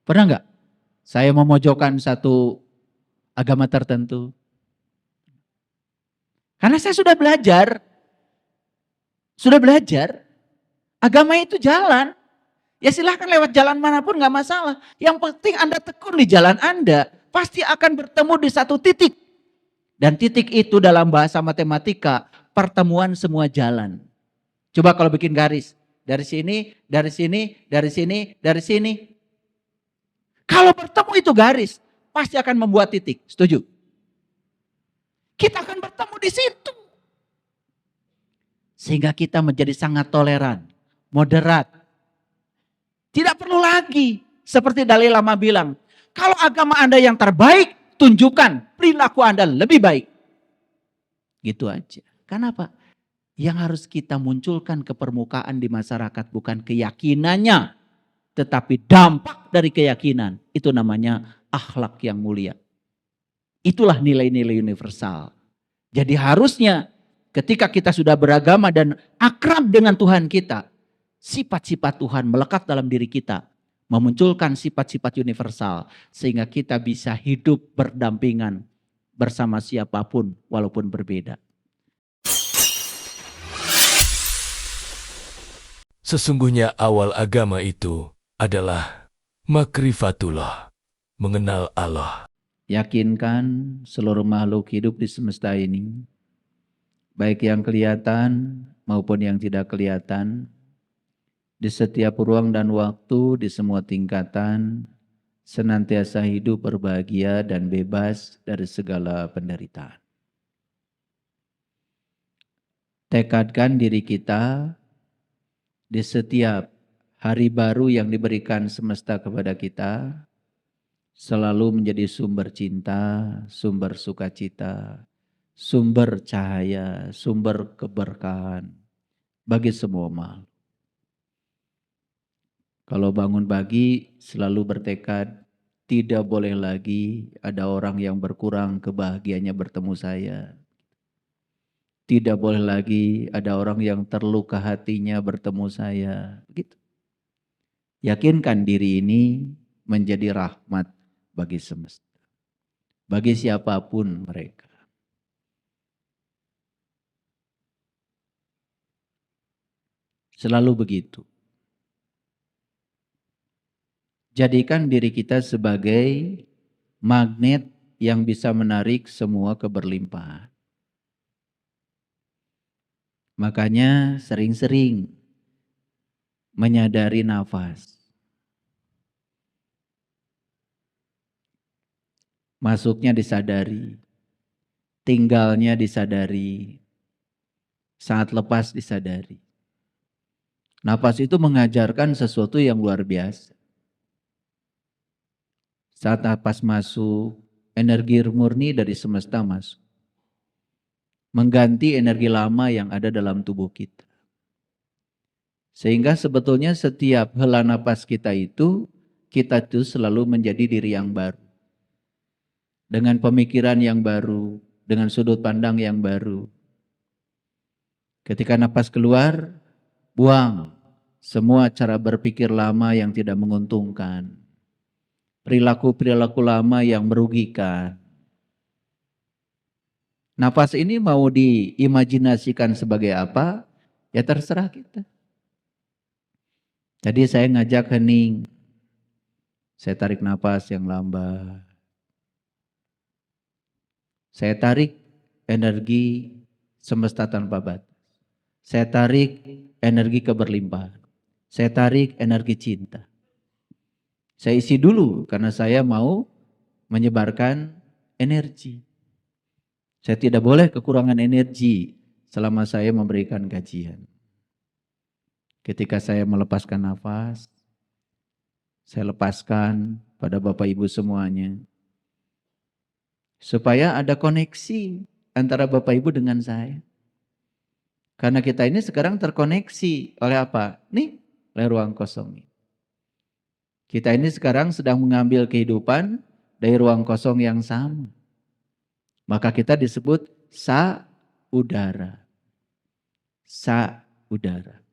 Pernah nggak saya memojokkan satu agama tertentu? Karena saya sudah belajar, agama itu jalan. Ya silahkan lewat jalan manapun nggak masalah. Yang penting Anda tekun di jalan Anda, pasti akan bertemu di satu titik. Dan titik itu dalam bahasa matematika, pertemuan semua jalan. Coba kalau bikin garis, dari sini, dari sini, dari sini, dari sini. Kalau bertemu itu garis, pasti akan membuat titik. Setuju? Kita akan bertemu di situ. Sehingga kita menjadi sangat toleran, moderat. Tidak perlu lagi, seperti Dalai Lama bilang, kalau agama Anda yang terbaik, tunjukkan perilaku Anda lebih baik. Gitu aja. Kenapa? Yang harus kita munculkan ke permukaan di masyarakat bukan keyakinannya, tetapi dampak dari keyakinan. Itu namanya akhlak yang mulia. Itulah nilai-nilai universal. Jadi harusnya ketika kita sudah beragama dan akrab dengan Tuhan kita, sifat-sifat Tuhan melekat dalam diri kita, memunculkan sifat-sifat universal sehingga kita bisa hidup berdampingan bersama siapapun walaupun berbeda. Sesungguhnya awal agama itu adalah makrifatullah, mengenal Allah. Yakinkan seluruh makhluk hidup di semesta ini, baik yang kelihatan maupun yang tidak kelihatan, di setiap ruang dan waktu, di semua tingkatan, senantiasa hidup berbahagia dan bebas dari segala penderitaan. Tekadkan diri kita di setiap hari baru yang diberikan semesta kepada kita, selalu menjadi sumber cinta, sumber sukacita, sumber cahaya, sumber keberkahan bagi semua makhluk. Kalau bangun pagi selalu bertekad, tidak boleh lagi ada orang yang berkurang kebahagiaannya bertemu saya. Tidak boleh lagi ada orang yang terluka hatinya bertemu saya. Begitu. Yakinkan diri ini menjadi rahmat bagi semesta. Bagi siapapun mereka. Selalu begitu. Jadikan diri kita sebagai magnet yang bisa menarik semua keberlimpahan. Makanya sering-sering menyadari nafas. Masuknya disadari, tinggalnya disadari, saat lepas disadari. Nafas itu mengajarkan sesuatu yang luar biasa. Saat nafas masuk, energi murni dari semesta masuk. Mengganti energi lama yang ada dalam tubuh kita. Sehingga sebetulnya setiap hela nafas kita itu selalu menjadi diri yang baru. Dengan pemikiran yang baru, dengan sudut pandang yang baru. Ketika nafas keluar, buang semua cara berpikir lama yang tidak menguntungkan. Perilaku-perilaku lama yang merugikan. Nafas ini mau diimajinasikan sebagai apa? Ya terserah kita. Tadi saya ngajak hening. Saya tarik nafas yang lambat. Saya tarik energi semesta tanpa batas. Saya tarik energi keberlimpahan. Saya tarik energi cinta. Saya isi dulu karena saya mau menyebarkan energi. Saya tidak boleh kekurangan energi selama saya memberikan kajian. Ketika saya melepaskan nafas, saya lepaskan pada Bapak Ibu semuanya. Supaya ada koneksi antara Bapak Ibu dengan saya. Karena kita ini sekarang terkoneksi oleh apa? Nih, oleh ruang kosong. Kita ini sekarang sedang mengambil kehidupan dari ruang kosong yang sama. Maka kita disebut sa-udara. Sa-udara.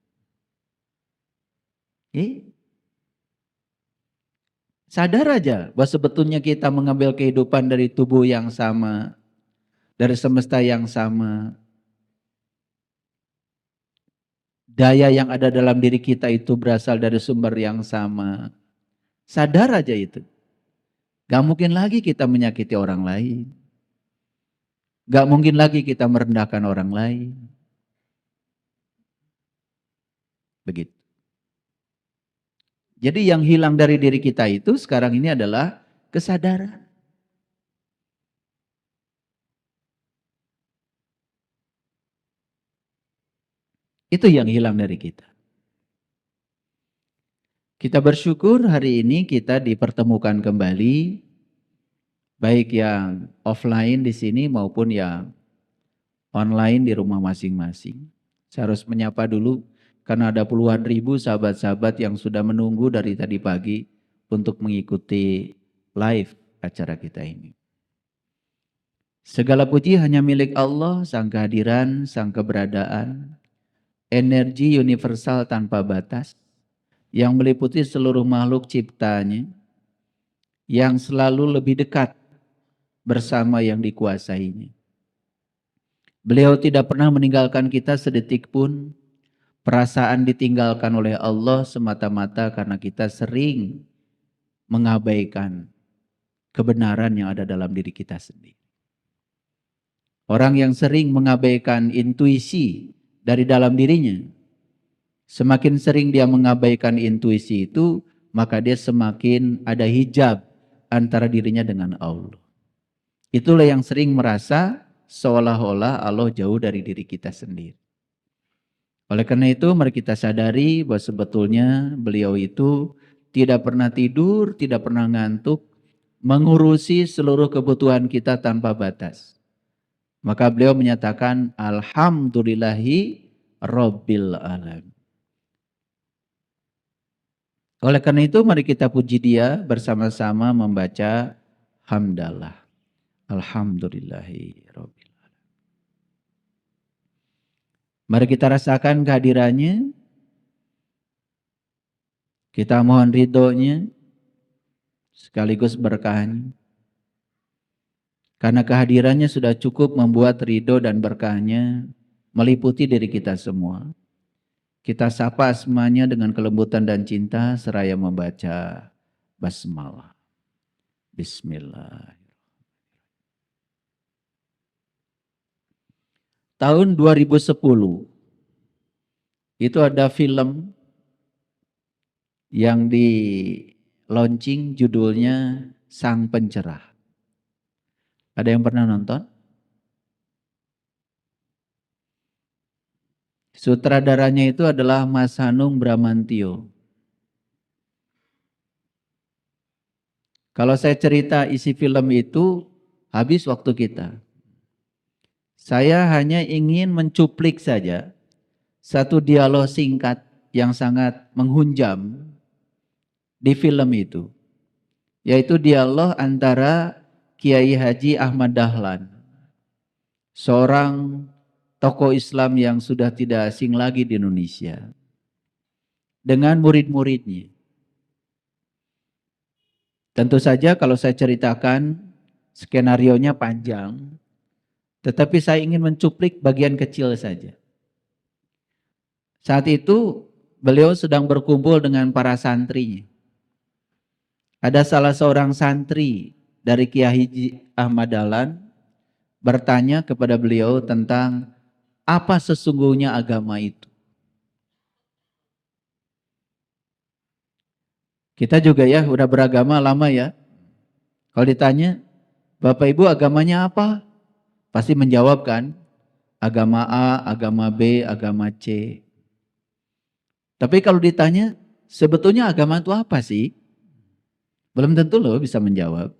Sadar aja bahwa sebetulnya kita mengambil kehidupan dari tubuh yang sama, dari semesta yang sama. Daya yang ada dalam diri kita itu berasal dari sumber yang sama. Sadar aja itu. Gak mungkin lagi kita menyakiti orang lain. Gak mungkin lagi kita merendahkan orang lain. Begitu. Jadi yang hilang dari diri kita itu sekarang ini adalah kesadaran. Itu yang hilang dari kita. Kita bersyukur hari ini kita dipertemukan kembali, baik yang offline di sini maupun yang online di rumah masing-masing. Saya harus menyapa dulu karena ada puluhan ribu sahabat-sahabat yang sudah menunggu dari tadi pagi untuk mengikuti live acara kita ini. Segala puji hanya milik Allah, sang kehadiran, sang keberadaan, energi universal tanpa batas, yang meliputi seluruh makhluk ciptanya, yang selalu lebih dekat bersama yang dikuasainya. Beliau tidak pernah meninggalkan kita sedetik pun. Perasaan ditinggalkan oleh Allah semata-mata karena kita sering mengabaikan kebenaran yang ada dalam diri kita sendiri. Orang yang sering mengabaikan intuisi dari dalam dirinya, semakin sering dia mengabaikan intuisi itu, maka dia semakin ada hijab antara dirinya dengan Allah. Itulah yang sering merasa seolah-olah Allah jauh dari diri kita sendiri. Oleh karena itu mari kita sadari bahwa sebetulnya beliau itu tidak pernah tidur, tidak pernah ngantuk, mengurusi seluruh kebutuhan kita tanpa batas. Maka beliau menyatakan alhamdulillahi rabbil alamin. Oleh karena itu mari kita puji dia bersama-sama membaca hamdalah. Alhamdulillahi rabbil. Mari kita rasakan kehadirannya. Kita mohon ridhonya sekaligus berkahnya. Karena kehadirannya sudah cukup membuat ridho dan berkahnya meliputi diri kita semua. Kita sapa asmanya dengan kelembutan dan cinta seraya membaca basmalah. Bismillah. Tahun 2010 itu ada film yang di launching judulnya Sang Pencerah. Ada yang pernah nonton? Sutradaranya itu adalah Mas Hanung Bramantio. Kalau saya cerita isi film itu habis waktu kita. Saya hanya ingin mencuplik saja satu dialog singkat yang sangat menghunjam di film itu. Yaitu dialog antara Kiai Haji Ahmad Dahlan, seorang tokoh Islam yang sudah tidak asing lagi di Indonesia, dengan murid-muridnya. Tentu saja kalau saya ceritakan skenarionya panjang, tetapi saya ingin mencuplik bagian kecil saja. Saat itu beliau sedang berkumpul dengan para santrinya. Ada salah seorang santri dari Kiai Haji Ahmad Dahlan bertanya kepada beliau tentang apa sesungguhnya agama itu. Kita juga ya udah beragama lama ya. Kalau ditanya, Bapak Ibu agamanya apa? Pasti menjawab kan, agama A, agama B, agama C. Tapi kalau ditanya, sebetulnya agama itu apa sih? Belum tentu loh bisa menjawab.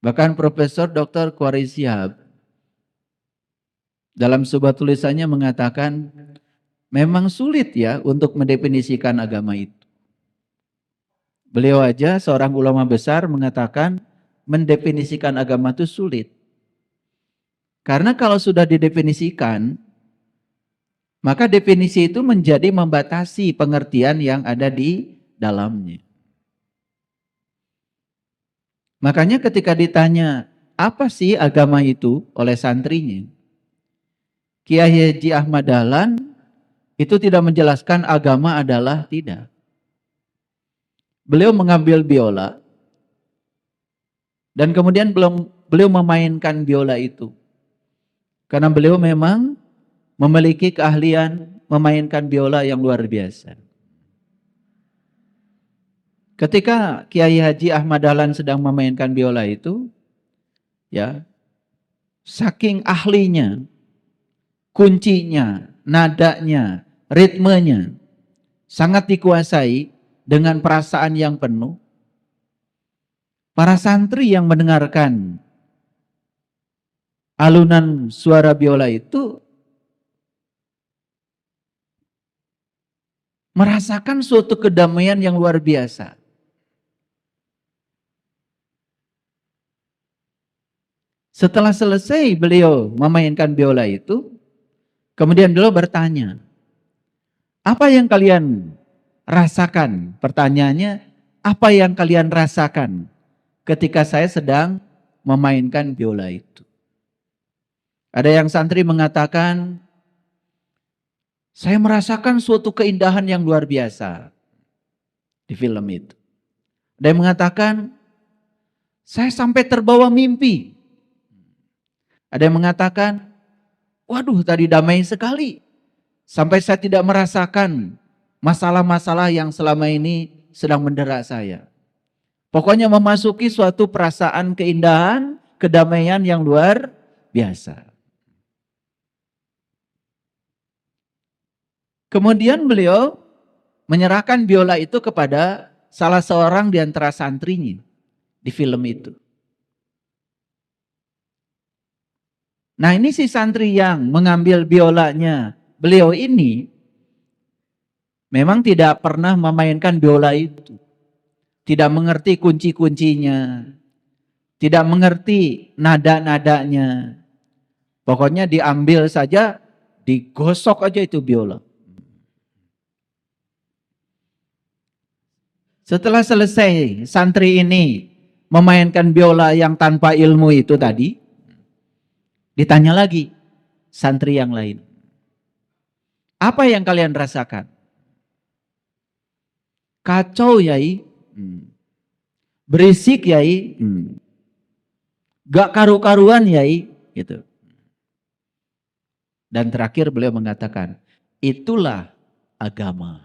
Bahkan Profesor Dr. Quraish Shihab dalam sebuah tulisannya mengatakan, memang sulit ya untuk mendefinisikan agama itu. Beliau aja seorang ulama besar mengatakan mendefinisikan agama itu sulit. Karena kalau sudah didefinisikan, maka definisi itu menjadi membatasi pengertian yang ada di dalamnya. Makanya ketika ditanya, apa sih agama itu oleh santrinya? Kiai Haji Ahmad Dahlan itu tidak menjelaskan agama adalah tidak. Beliau mengambil biola dan kemudian beliau memainkan biola itu. Karena beliau memang memiliki keahlian memainkan biola yang luar biasa. Ketika Kiai Haji Ahmad Dahlan sedang memainkan biola itu, ya, saking ahlinya, kuncinya, nadanya, ritmenya sangat dikuasai dengan perasaan yang penuh. Para santri yang mendengarkan alunan suara biola itu merasakan suatu kedamaian yang luar biasa. Setelah selesai beliau memainkan biola itu, kemudian beliau bertanya, apa yang kalian rasakan? Pertanyaannya, apa yang kalian rasakan ketika saya sedang memainkan biola itu? Ada yang santri mengatakan, saya merasakan suatu keindahan yang luar biasa di film itu. Ada yang mengatakan, saya sampai terbawa mimpi. Ada yang mengatakan, waduh tadi damai sekali. Sampai saya tidak merasakan masalah-masalah yang selama ini sedang mendera saya. Pokoknya memasuki suatu perasaan keindahan, kedamaian yang luar biasa. Kemudian beliau menyerahkan biola itu kepada salah seorang di antara santrinya di film itu. Nah ini si santri yang mengambil biolanya beliau ini memang tidak pernah memainkan biola itu. Tidak mengerti kunci-kuncinya. Tidak mengerti nada-nadanya. Pokoknya diambil saja, digosok aja itu biola. Setelah selesai santri ini memainkan biola yang tanpa ilmu itu tadi, ditanya lagi santri yang lain. Apa yang kalian rasakan? Kacau yai. Berisik yai. Gak karu-karuan yai. Gitu. Dan terakhir beliau mengatakan, itulah agama.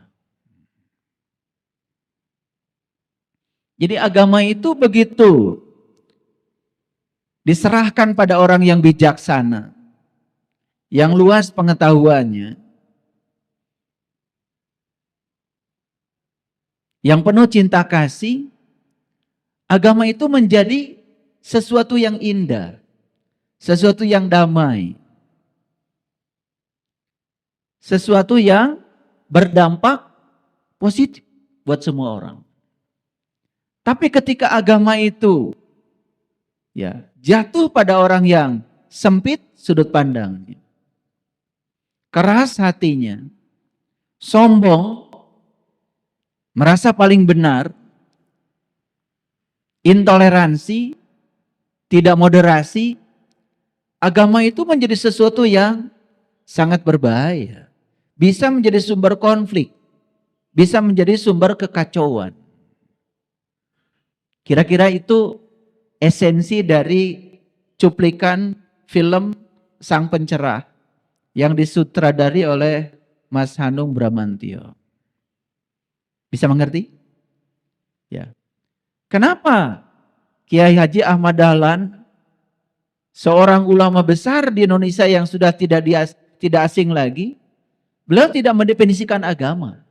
Jadi agama itu begitu diserahkan pada orang yang bijaksana, yang luas pengetahuannya, yang penuh cinta kasih, agama itu menjadi sesuatu yang indah, sesuatu yang damai, sesuatu yang berdampak positif buat semua orang. Tapi ketika agama itu ya jatuh pada orang yang sempit sudut pandangnya, keras hatinya, sombong, merasa paling benar, intoleransi, tidak moderasi, agama itu menjadi sesuatu yang sangat berbahaya. Bisa menjadi sumber konflik, bisa menjadi sumber kekacauan. Kira-kira itu esensi dari cuplikan film Sang Pencerah yang disutradari oleh Mas Hanung Bramantyo. Bisa mengerti? Ya. Kenapa Kiai Haji Ahmad Dahlan, seorang ulama besar di Indonesia yang sudah tidak asing lagi, beliau tidak mendefinisikan agama.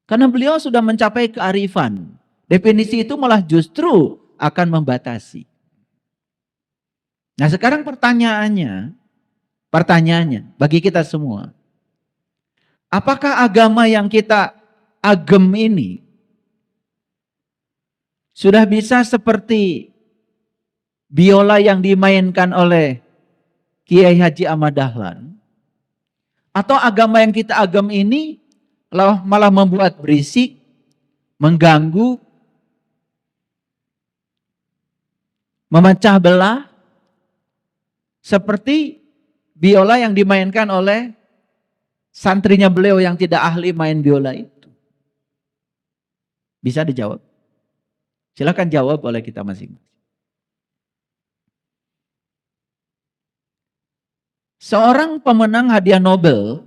Karena beliau sudah mencapai kearifan. Definisi itu malah justru akan membatasi. Nah sekarang pertanyaannya bagi kita semua. Apakah agama yang kita agem ini sudah bisa seperti biola yang dimainkan oleh Kiai Haji Ahmad Dahlan? Atau agama yang kita agem ini malah membuat berisik, mengganggu, memecah belah, seperti biola yang dimainkan oleh santrinya beliau yang tidak ahli main biola itu. Bisa dijawab? Silakan jawab oleh kita masing-masing. Seorang pemenang hadiah Nobel,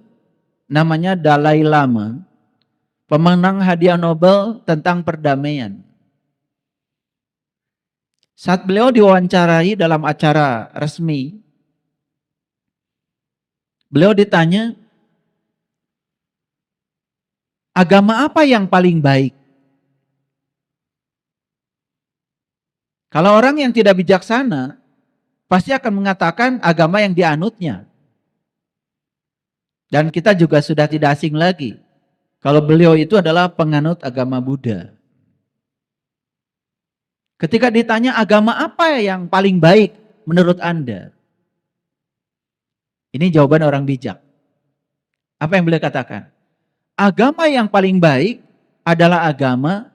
namanya Dalai Lama, pemenang hadiah Nobel tentang perdamaian. Saat beliau diwawancarai dalam acara resmi, beliau ditanya, agama apa yang paling baik? Kalau orang yang tidak bijaksana, pasti akan mengatakan agama yang dianutnya. Dan kita juga sudah tidak asing lagi. Kalau beliau itu adalah penganut agama Buddha. Ketika ditanya agama apa yang paling baik menurut Anda? Ini jawaban orang bijak. Apa yang beliau katakan? Agama yang paling baik adalah agama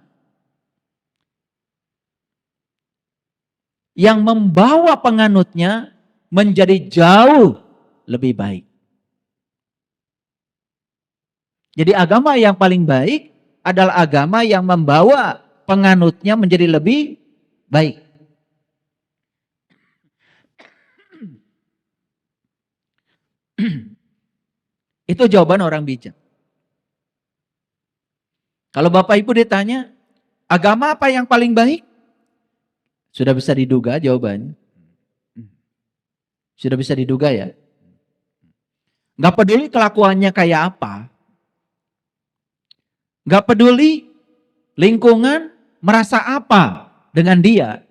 yang membawa penganutnya menjadi jauh lebih baik. Jadi agama yang paling baik adalah agama yang membawa penganutnya menjadi lebih baik. Itu jawaban orang bijak. Kalau Bapak Ibu ditanya, agama apa yang paling baik? Sudah bisa diduga jawabannya. Sudah bisa diduga ya. Gak peduli kelakuannya kayak apa. Gak peduli lingkungan merasa apa dengan dia.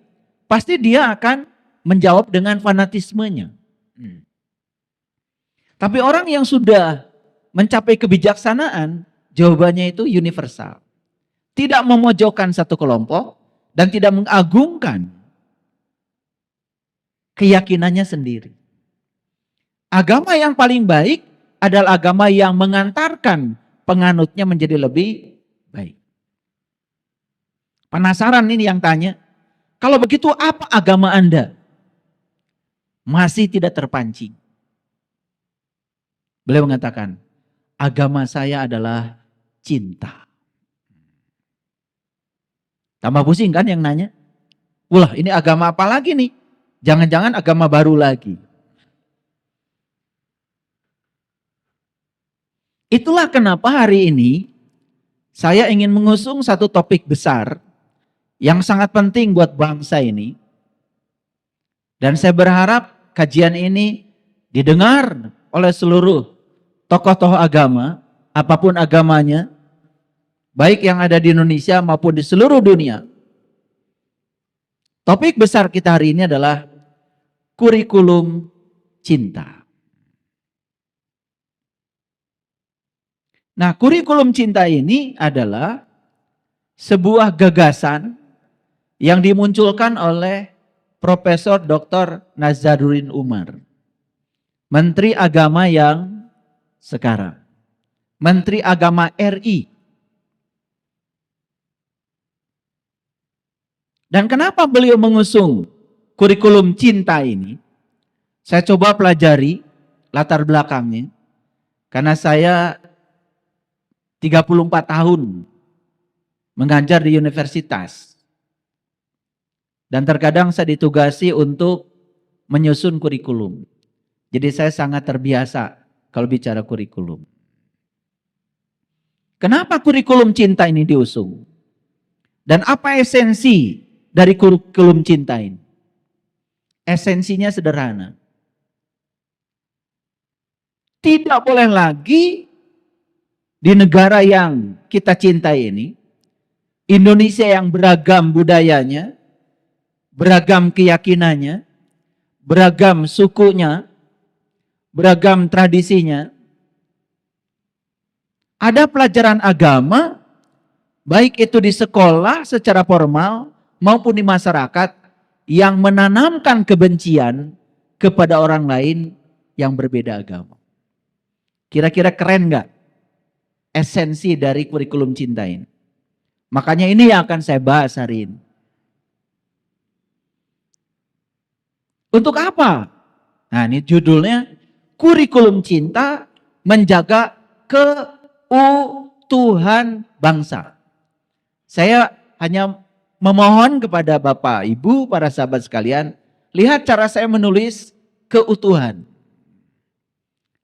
Pasti dia akan menjawab dengan fanatismenya. Tapi orang yang sudah mencapai kebijaksanaan, jawabannya itu universal. Tidak memojokkan satu kelompok dan tidak mengagungkan keyakinannya sendiri. Agama yang paling baik adalah agama yang mengantarkan penganutnya menjadi lebih baik. Penasaran ini yang tanya, kalau begitu apa agama Anda? Masih tidak terpancing. Beliau mengatakan, agama saya adalah cinta. Tambah pusing kan yang nanya? Wah, ini agama apa lagi nih? Jangan-jangan agama baru lagi. Itulah kenapa hari ini saya ingin mengusung satu topik besar yang sangat penting buat bangsa ini. Dan saya berharap kajian ini didengar oleh seluruh tokoh-tokoh agama, apapun agamanya, baik yang ada di Indonesia maupun di seluruh dunia. Topik besar kita hari ini adalah kurikulum cinta. Nah, kurikulum cinta ini adalah sebuah gagasan yang dimunculkan oleh Profesor Dr. Nazaruddin Umar, Menteri Agama yang sekarang, Menteri Agama RI. Dan kenapa beliau mengusung kurikulum cinta ini? Saya coba pelajari latar belakangnya. Karena saya 34 tahun mengajar di universitas. Dan terkadang saya ditugasi untuk menyusun kurikulum. Jadi saya sangat terbiasa kalau bicara kurikulum. Kenapa kurikulum cinta ini diusung? Dan apa esensi dari kurikulum cinta ini? Esensinya sederhana. Tidak boleh lagi di negara yang kita cintai ini, Indonesia yang beragam budayanya, beragam keyakinannya, beragam sukunya, beragam tradisinya. Ada pelajaran agama, baik itu di sekolah secara formal maupun di masyarakat yang menanamkan kebencian kepada orang lain yang berbeda agama. Kira-kira keren gak esensi dari kurikulum cinta ini? Makanya ini yang akan saya bahas hari ini. Untuk apa? Nah, ini judulnya Kurikulum Cinta Menjaga Keutuhan Bangsa. Saya hanya memohon kepada Bapak, Ibu, para sahabat sekalian, lihat cara saya menulis keutuhan.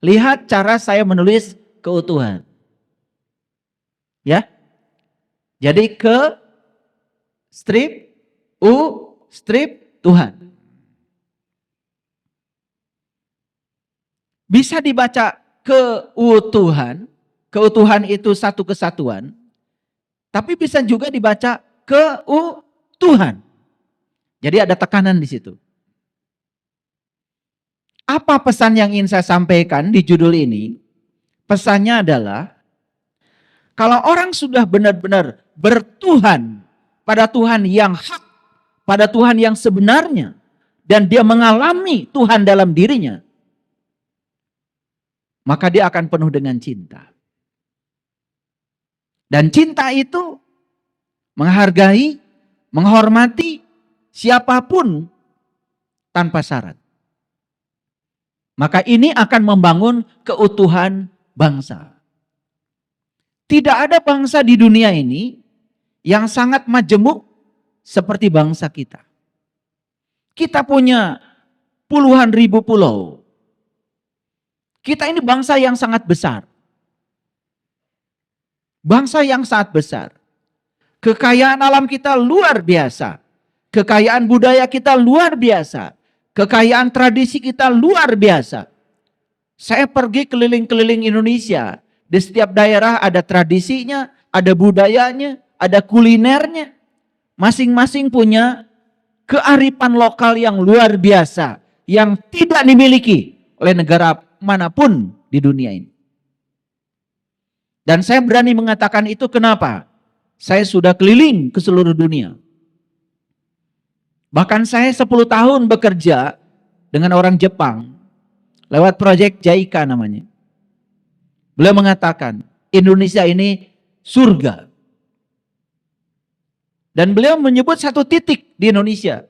Lihat cara saya menulis keutuhan. Ya. Jadi strip Tuhan. Bisa dibaca keutuhan. Keutuhan itu satu kesatuan. Tapi bisa juga dibaca keutuhan. Jadi ada tekanan di situ. Apa pesan yang ingin saya sampaikan di judul ini? Pesannya adalah, kalau orang sudah benar-benar bertuhan pada Tuhan yang hak, pada Tuhan yang sebenarnya, dan dia mengalami Tuhan dalam dirinya, maka dia akan penuh dengan cinta. Dan cinta itu menghargai, menghormati siapapun tanpa syarat. Maka ini akan membangun keutuhan bangsa. Tidak ada bangsa di dunia ini yang sangat majemuk seperti bangsa kita. Kita punya puluhan ribu pulau. Kita ini bangsa yang sangat besar. Bangsa yang sangat besar. Kekayaan alam kita luar biasa. Kekayaan budaya kita luar biasa. Kekayaan tradisi kita luar biasa. Saya pergi keliling-keliling Indonesia. Di setiap daerah ada tradisinya, ada budayanya, ada kulinernya. Masing-masing punya kearifan lokal yang luar biasa. Yang tidak dimiliki oleh negara manapun di dunia ini. Dan saya berani mengatakan itu kenapa? Saya sudah keliling ke seluruh dunia. Bahkan saya 10 tahun bekerja dengan orang Jepang lewat proyek JICA namanya. Beliau mengatakan Indonesia ini surga. Dan beliau menyebut satu titik di Indonesia.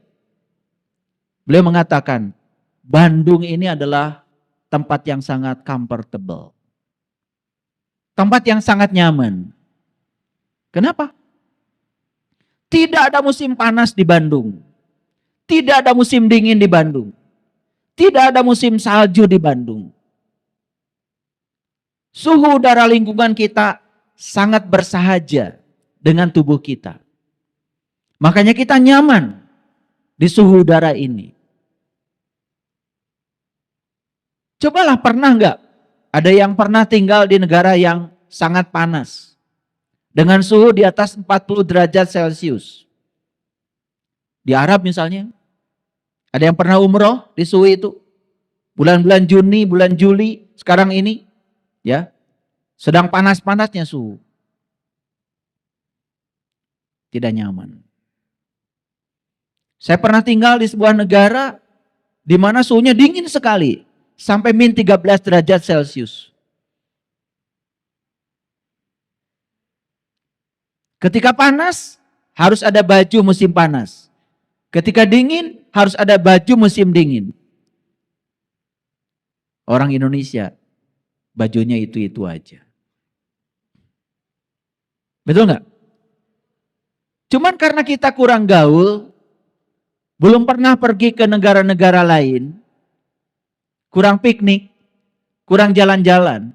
Beliau mengatakan Bandung ini adalah tempat yang sangat comfortable. Tempat yang sangat nyaman. Kenapa? Tidak ada musim panas di Bandung. Tidak ada musim dingin di Bandung. Tidak ada musim salju di Bandung. Suhu udara lingkungan kita sangat bersahaja dengan tubuh kita. Makanya kita nyaman di suhu udara ini. Cobalah, pernah nggak ada yang pernah tinggal di negara yang sangat panas dengan suhu di atas 40 derajat Celcius? Di Arab misalnya. Ada yang pernah umroh di suhu itu? Bulan-bulan Juni, bulan Juli, sekarang ini, ya, sedang panas-panasnya suhu. Tidak nyaman. Saya pernah tinggal di sebuah negara di mana suhunya dingin sekali, sampai min 13 derajat Celcius. Ketika panas, harus ada baju musim panas. Ketika dingin, harus ada baju musim dingin. Orang Indonesia, bajunya itu-itu aja. Betul nggak? Cuman karena kita kurang gaul, belum pernah pergi ke negara-negara lain, kurang piknik, kurang jalan-jalan,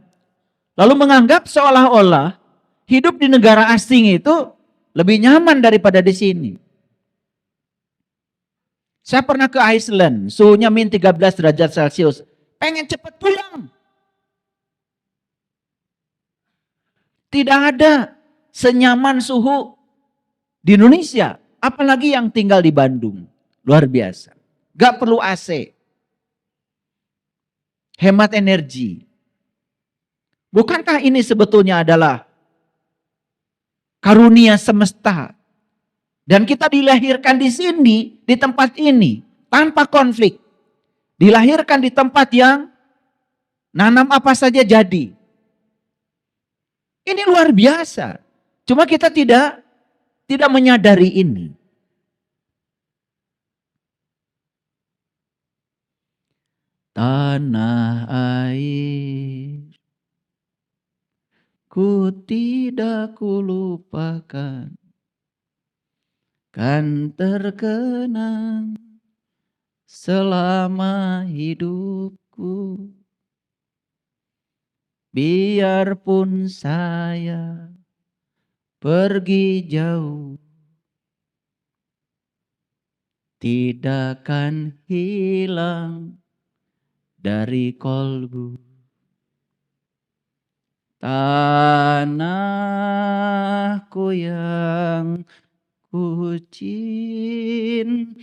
lalu menganggap seolah-olah hidup di negara asing itu lebih nyaman daripada di sini. Saya pernah ke Iceland, suhunya min 13 derajat Celcius. Pengen cepat pulang. Tidak ada senyaman suhu di Indonesia. Apalagi yang tinggal di Bandung. Luar biasa. Gak perlu AC. Hemat energi. Bukankah ini sebetulnya adalah karunia semesta? Dan kita dilahirkan di sini, di tempat ini, tanpa konflik. Dilahirkan di tempat yang nanam apa saja jadi. Ini luar biasa. Cuma kita tidak tidak menyadari ini. tanah air, ku tidak kulupakan, kan terkenang selama hidupku. Biarpun saya pergi jauh, tidak akan hilang dari kolbu. Tanahku yang ku cintai,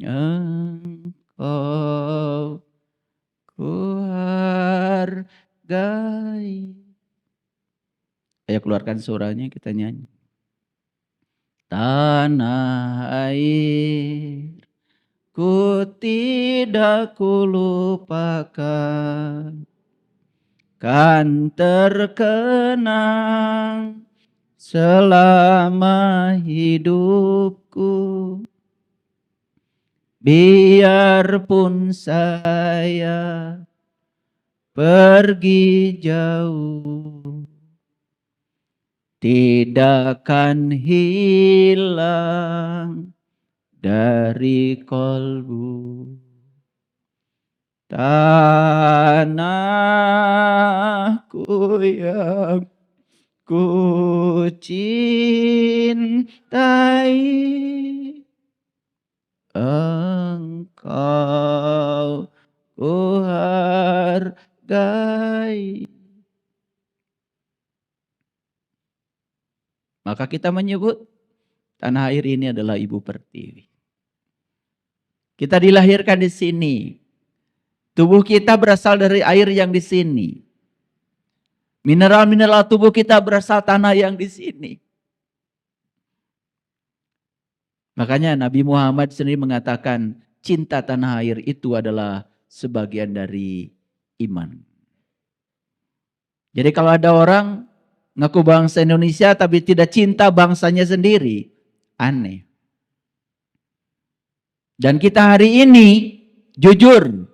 engkau ku hargai. Ayo keluarkan suaranya, kita nyanyi. Tanah air, ku tidak kulupakan, kan terkenang selama hidupku. Biarpun saya pergi jauh, tidak akan hilang dari kolbu. Tanahku yang ku cintai, engkau ku hargai. Maka kita menyebut tanah air ini adalah Ibu Pertiwi. Kita dilahirkan di sini. Tubuh kita berasal dari air yang di sini. Mineral-mineral tubuh kita berasal tanah yang di sini. Makanya Nabi Muhammad sendiri mengatakan cinta tanah air itu adalah sebagian dari iman. Jadi kalau ada orang ngaku bangsa Indonesia tapi tidak cinta bangsanya sendiri, aneh. Dan kita hari ini jujur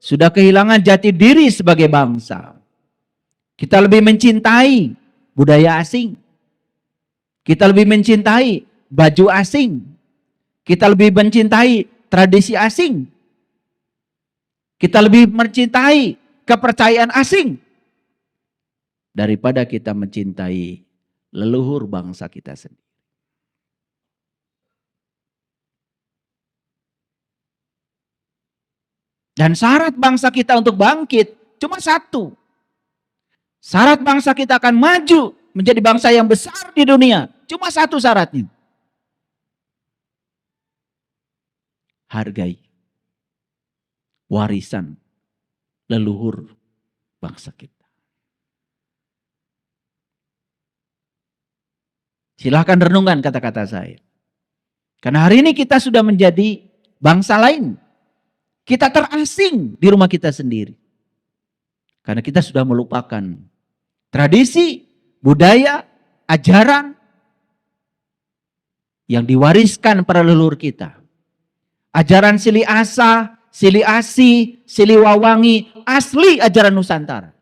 sudah kehilangan jati diri sebagai bangsa. Kita lebih mencintai budaya asing. Kita lebih mencintai baju asing. Kita lebih mencintai tradisi asing. Kita lebih mencintai kepercayaan asing. Daripada kita mencintai leluhur bangsa kita sendiri. Dan syarat bangsa kita untuk bangkit cuma satu. Syarat bangsa kita akan maju menjadi bangsa yang besar di dunia. Cuma satu syaratnya. Hargai warisan leluhur bangsa kita. Silahkan renungkan kata-kata saya. Karena hari ini kita sudah menjadi bangsa lain. Kita terasing di rumah kita sendiri. Karena kita sudah melupakan tradisi, budaya, ajaran yang diwariskan para leluhur kita. Ajaran Sili Asa, Sili Asi, Sili Wawangi, asli ajaran Nusantara.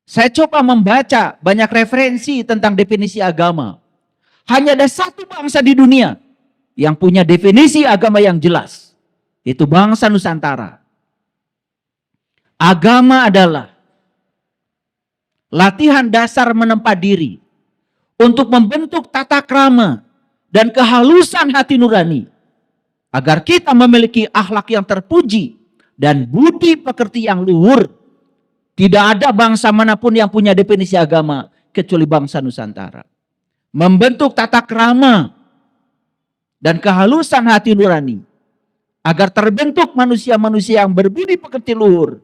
Saya coba membaca banyak referensi tentang definisi agama. Hanya ada satu bangsa di dunia yang punya definisi agama yang jelas. Itu bangsa Nusantara. Agama adalah latihan dasar menempa diri untuk membentuk tata krama dan kehalusan hati nurani agar kita memiliki akhlak yang terpuji dan budi pekerti yang luhur. Tidak ada bangsa manapun yang punya definisi agama kecuali bangsa Nusantara. Membentuk tata krama dan kehalusan hati nurani agar terbentuk manusia-manusia yang berbudi pekerti luhur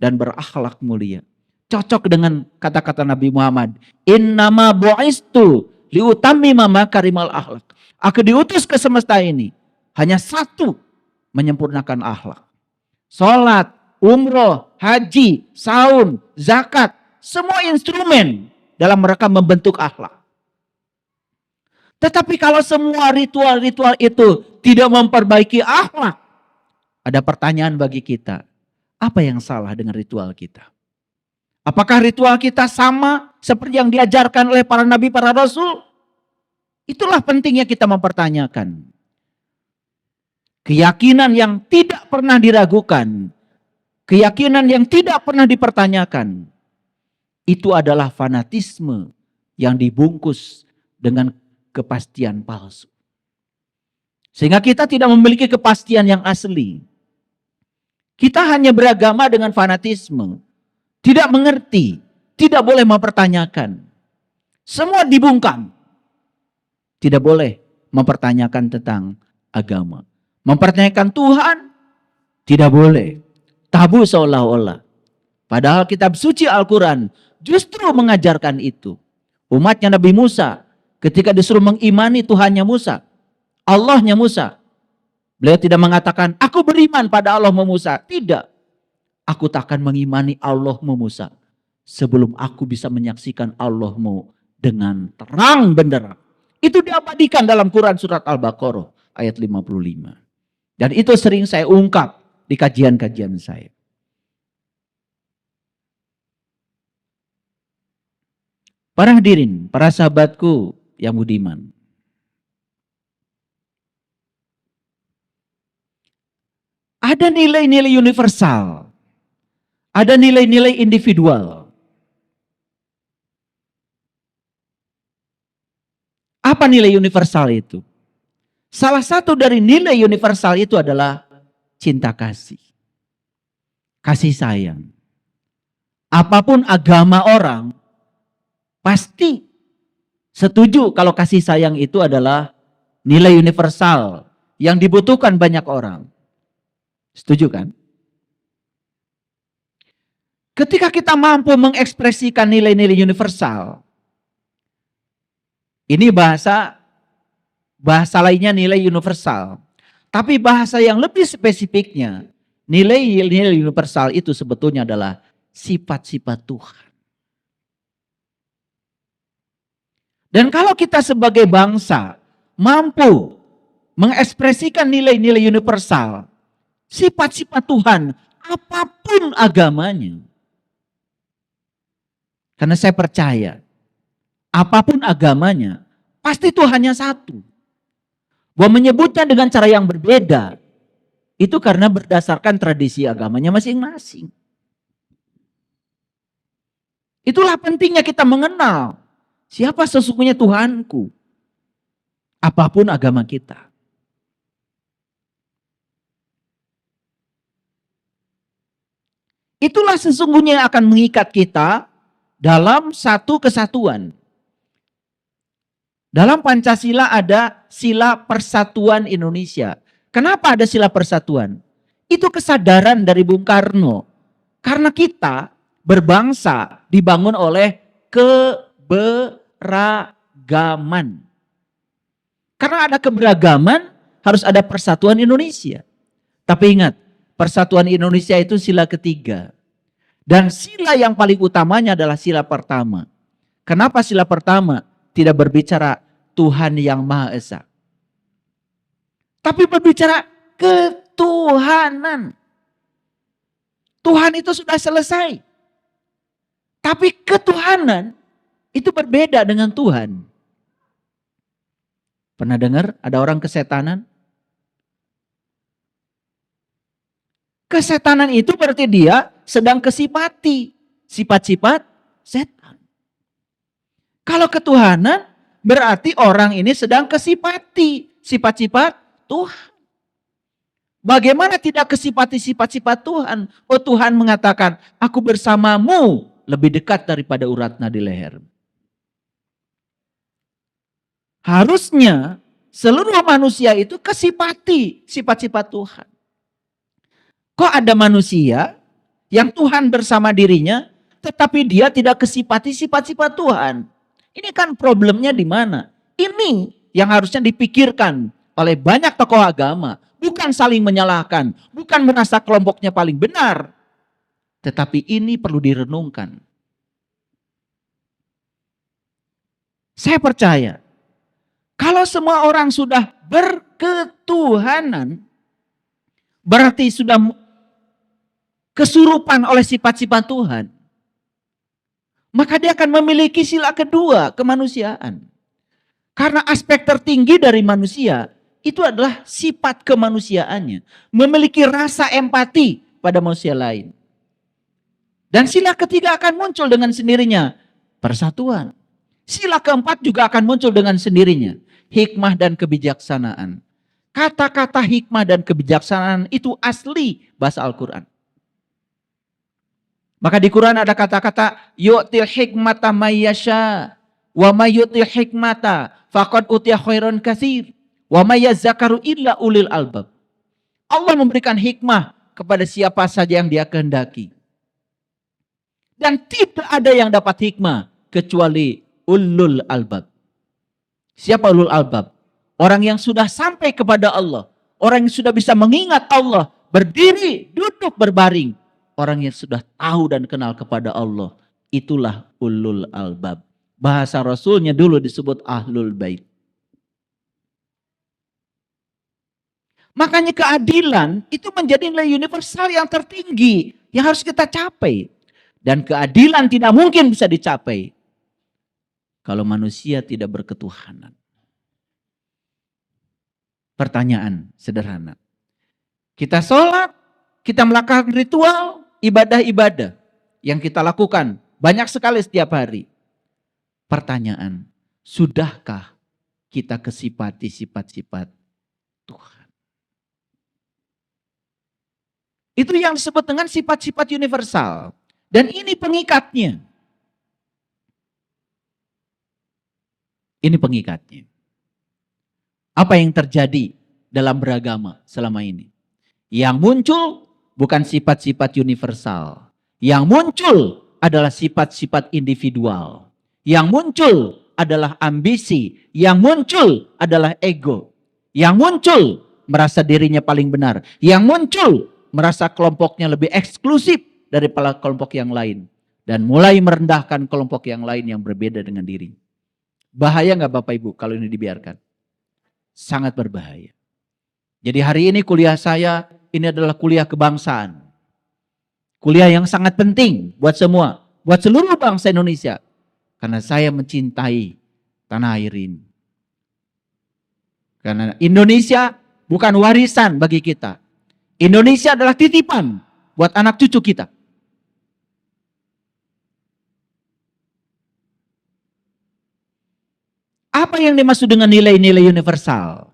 dan berakhlak mulia. Cocok dengan kata-kata Nabi Muhammad. Innama bu'istu liutammima makarimal akhlak. Aku diutus ke semesta ini hanya satu, menyempurnakan akhlak. Salat, umroh, haji, saum, zakat, semua instrumen dalam mereka membentuk akhlak. Tetapi kalau semua ritual-ritual itu tidak memperbaiki akhlak, ada pertanyaan bagi kita. Apa yang salah dengan ritual kita? Apakah ritual kita sama seperti yang diajarkan oleh para nabi, para rasul? Itulah pentingnya kita mempertanyakan. Keyakinan yang tidak pernah diragukan, keyakinan yang tidak pernah dipertanyakan, itu adalah fanatisme yang dibungkus dengan kepastian palsu. Sehingga kita tidak memiliki kepastian yang asli. Kita hanya beragama dengan fanatisme. Tidak mengerti, tidak boleh mempertanyakan. Semua dibungkam. Tidak boleh mempertanyakan tentang agama. Mempertanyakan Tuhan, tidak boleh. Tabu seolah-olah. Padahal kitab suci Al-Quran justru mengajarkan itu. Umatnya Nabi Musa ketika disuruh mengimani Tuhannya Musa, Allahnya Musa, beliau tidak mengatakan, aku beriman pada Allahmu Musa. Tidak. Aku tak akan mengimani Allahmu Musa sebelum aku bisa menyaksikan Allahmu dengan terang benderang. Itu diabadikan dalam Quran surat Al-Baqarah ayat 55. Dan itu sering saya ungkap di kajian-kajian saya. Para hadirin, para sahabatku yang budiman. Ada nilai-nilai universal. Ada nilai-nilai individual. Apa nilai universal itu? Salah satu dari nilai universal itu adalah cinta kasih. Kasih sayang. Apapun agama orang, pasti setuju kalau kasih sayang itu adalah nilai universal yang dibutuhkan banyak orang. Setuju kan? Ketika kita mampu mengekspresikan nilai-nilai universal, ini bahasa lainnya nilai universal. Tapi bahasa yang lebih spesifiknya, nilai-nilai universal itu sebetulnya adalah sifat-sifat Tuhan. Dan kalau kita sebagai bangsa mampu mengekspresikan nilai-nilai universal, sifat-sifat Tuhan, apapun agamanya. Karena saya percaya, apapun agamanya, pasti Tuhannya satu. Bahwa menyebutnya dengan cara yang berbeda, itu karena berdasarkan tradisi agamanya masing-masing. Itulah pentingnya kita mengenal siapa sesungguhnya Tuhanku. Apapun agama kita. Itulah sesungguhnya yang akan mengikat kita dalam satu kesatuan. Dalam Pancasila ada sila persatuan Indonesia. Kenapa ada sila persatuan? Itu kesadaran dari Bung Karno. Karena kita berbangsa dibangun oleh keberagaman. Karena ada keberagaman harus ada persatuan Indonesia. Tapi ingat, persatuan Indonesia itu sila ketiga. Dan sila yang paling utamanya adalah sila pertama. Kenapa sila pertama tidak berbicara Tuhan yang Maha Esa? Tapi berbicara ketuhanan. Tuhan itu sudah selesai. Tapi ketuhanan itu berbeda dengan Tuhan. Pernah dengar ada orang kesetanan? Kesetanan itu berarti dia sedang kesipati sifat-sifat setan. Kalau ketuhanan berarti orang ini sedang kesipati sifat-sifat Tuhan. Bagaimana tidak kesipati sifat-sifat Tuhan? Oh, Tuhan mengatakan, aku bersamamu lebih dekat daripada urat nadi leher. Harusnya seluruh manusia itu kesipati sifat-sifat Tuhan. Kok ada manusia yang Tuhan bersama dirinya, tetapi dia tidak kesipati sifat-sifat Tuhan? Ini kan problemnya di mana? Ini yang harusnya dipikirkan oleh banyak tokoh agama. Bukan saling menyalahkan, bukan merasa kelompoknya paling benar. Tetapi ini perlu direnungkan. Saya percaya, Kalau semua orang sudah berketuhanan, berarti sudah kesurupan oleh sifat-sifat Tuhan. Maka dia akan memiliki sila kedua, kemanusiaan. Karena aspek tertinggi dari manusia itu adalah sifat kemanusiaannya. Memiliki rasa empati pada manusia lain. Dan sila ketiga akan muncul dengan sendirinya, persatuan. Sila keempat juga akan muncul dengan sendirinya, hikmah dan kebijaksanaan. Kata-kata hikmah dan kebijaksanaan itu asli bahasa Al-Quran. Maka di Quran ada kata-kata yu'til hikmata mayyasha wa mayyutil hikmata faqad utiya khairan katsir wa mayyazakaru illa ulil albab. Allah memberikan hikmah kepada siapa saja yang Dia kehendaki. Dan tidak ada yang dapat hikmah kecuali ulul albab. Siapa ulul albab? Orang yang sudah sampai kepada Allah. Orang yang sudah bisa mengingat Allah. Berdiri, duduk, berbaring. Orang yang sudah tahu dan kenal kepada Allah. Itulah ulul albab. Bahasa Rasulnya dulu disebut ahlul bait. Makanya keadilan itu menjadi nilai universal yang tertinggi. Yang harus kita capai. Dan keadilan tidak mungkin bisa dicapai kalau manusia tidak berketuhanan. Pertanyaan sederhana. Kita sholat, kita melakukan ritual, ibadah-ibadah yang kita lakukan banyak sekali setiap hari. Pertanyaan, sudahkah kita kesifati sifat-sifat Tuhan? Itu yang disebut dengan sifat-sifat universal. Dan ini pengikatnya. Ini pengikatnya. Apa yang terjadi dalam beragama selama ini? Yang muncul bukan sifat-sifat universal. Yang muncul adalah sifat-sifat individual. Yang muncul adalah ambisi. Yang muncul adalah ego. Yang muncul merasa dirinya paling benar. Yang muncul merasa kelompoknya lebih eksklusif daripada kelompok yang lain. Dan mulai merendahkan kelompok yang lain yang berbeda dengan diri. Bahaya nggak Bapak Ibu kalau ini dibiarkan? Sangat berbahaya. Jadi hari ini kuliah saya, ini adalah kuliah kebangsaan. Kuliah yang sangat penting buat semua. Buat seluruh bangsa Indonesia. Karena saya mencintai tanah air ini. Karena Indonesia bukan warisan bagi kita. Indonesia adalah titipan buat anak cucu kita. Apa yang dimaksud dengan nilai-nilai universal?